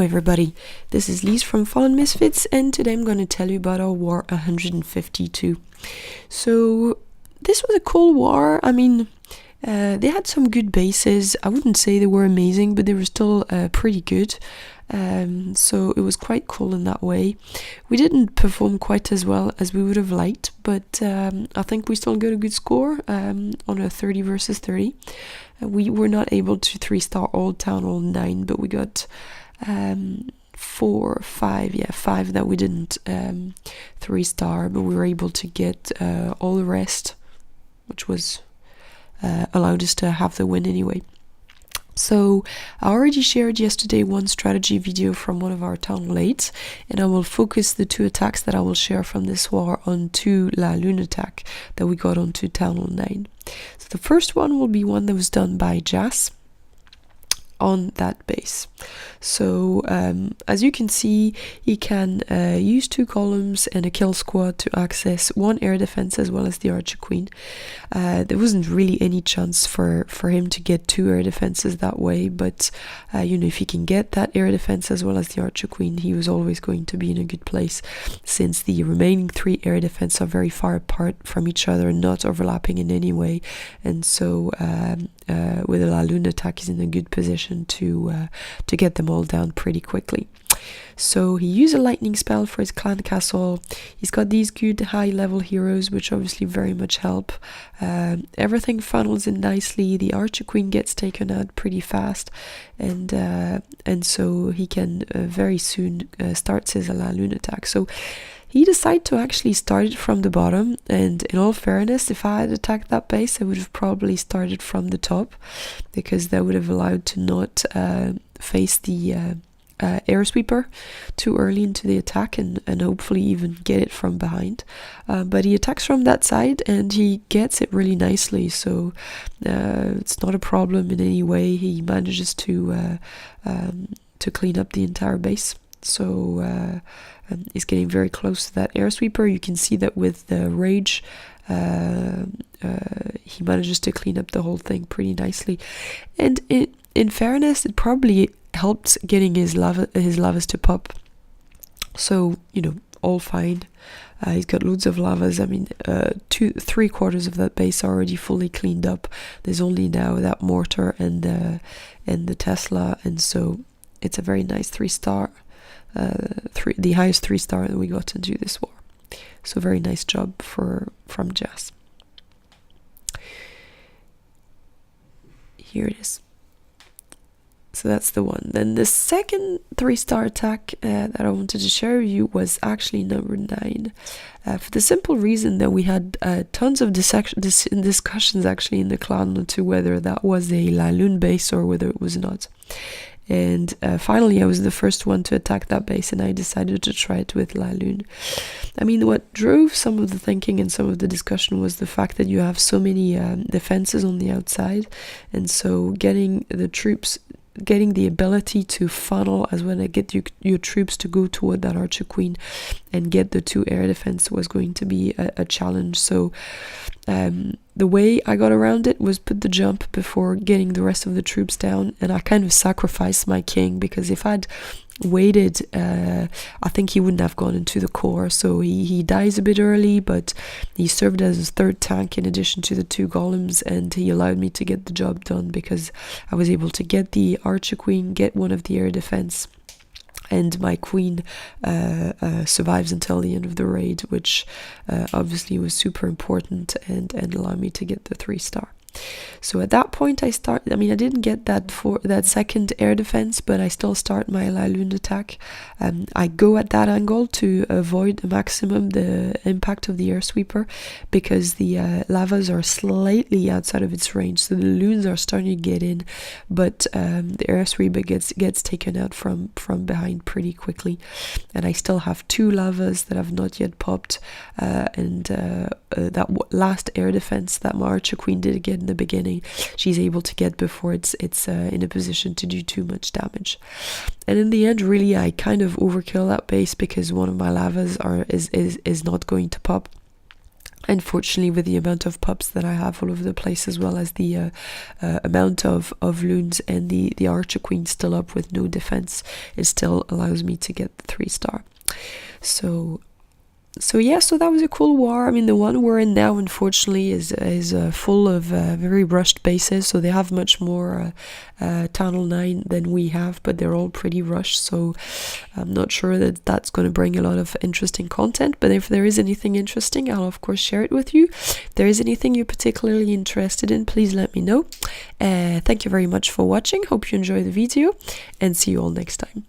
everybody, this is Lise from Fallen Misfits, and today I'm going to tell you about our war 152. So this was a cool war. I mean, they had some good bases. I wouldn't say they were amazing, but they were still pretty good. So it was quite cool in that way. We didn't perform quite as well as we would have liked, but I think we still got a good score on a 30 versus 30. We were not able to 3-star Old Town Hall 9, but we got 5 that we didn't 3-star, but we were able to get all the rest, which was allowed us to have the win anyway. So I already shared yesterday one strategy video from one of our Town Hall 8s, and I will focus the 2 attacks that I will share from this war on 2 LaLoon attack that we got onto Town Hall 9. So the first one will be one that was done by Jass on that base. So as you can see, he can use 2 columns and a kill squad to access 1 air defense as well as the Archer Queen. There wasn't really any chance for him to get 2 air defenses that way, but you know, if he can get that air defense as well as the Archer Queen, he was always going to be in a good place, since the remaining 3 air defense are very far apart from each other and not overlapping in any way, and so with a LaLoon attack, he's in a good position to get them all down pretty quickly. So he used a lightning spell for his clan castle. He's got these good high level heroes, which obviously very much help. Everything funnels in nicely. The Archer Queen gets taken out pretty fast, and so he can very soon start his LaLoon attack. So he decided to actually start it from the bottom, and in all fairness, if I had attacked that base, I would have probably started from the top, because that would have allowed to not face the air sweeper too early into the attack, and hopefully even get it from behind. But he attacks from that side and he gets it really nicely, so it's not a problem in any way. He manages to clean up the entire base. So he's getting very close to that air sweeper. You can see that with the rage, he manages to clean up the whole thing pretty nicely. And in fairness, it probably helped getting his lavas to pop. So, you know, all fine. He's got loads of lavas. I mean, 3/4 of that base are already fully cleaned up. There's only now that mortar and the Tesla, and so it's a very nice 3-star. The highest 3-star that we got into this war. So very nice job from Jass. Here it is. So that's the one. Then the second 3-star attack that I wanted to share with you was actually number 9. For the simple reason that we had tons of discussions actually in the clan on to whether that was a LaLoon base or whether it was not. And finally I was the first one to attack that base, and I decided to try it with LaLoon. I mean, what drove some of the thinking and some of the discussion was the fact that you have so many defenses on the outside, and so getting the ability to funnel as well as get your troops to go toward that Archer Queen and get the 2 air defense was going to be a challenge. So the way I got around it was put the jump before getting the rest of the troops down, and I kind of sacrificed my king, because if I'd waited, I think he wouldn't have gone into the core. So he dies a bit early, but he served as his 3rd tank in addition to the 2 golems, and he allowed me to get the job done because I was able to get the Archer Queen, get one of the air defense, and my queen survives until the end of the raid, which obviously was super important and allowed me to get the 3-star. So at that point I didn't get that second air defense, but I still start my LaLoon attack. I go at that angle to avoid the maximum the impact of the air sweeper, because the lavas are slightly outside of its range, so the loons are starting to get in, but the air sweeper gets taken out from behind pretty quickly, and I still have 2 lavas that have not yet popped, and that last air defense that my Archer Queen did get in the beginning, she's able to get before it's in a position to do too much damage. And in the end, really, I kind of overkill that base because one of my lavas is not going to pop. Unfortunately, with the amount of pups that I have all over the place, as well as the amount of loons and the Archer Queen still up with no defense, it still allows me to get the 3-star. So yeah, so that was a cool war. I mean, the one we're in now, unfortunately, is full of very rushed bases, so they have much more Tunnel 9 than we have, but they're all pretty rushed, so I'm not sure that that's going to bring a lot of interesting content. But if there is anything interesting, I'll of course share it with you. If there is anything you're particularly interested in, please let me know. Thank you very much for watching. Hope you enjoy the video, and see you all next time.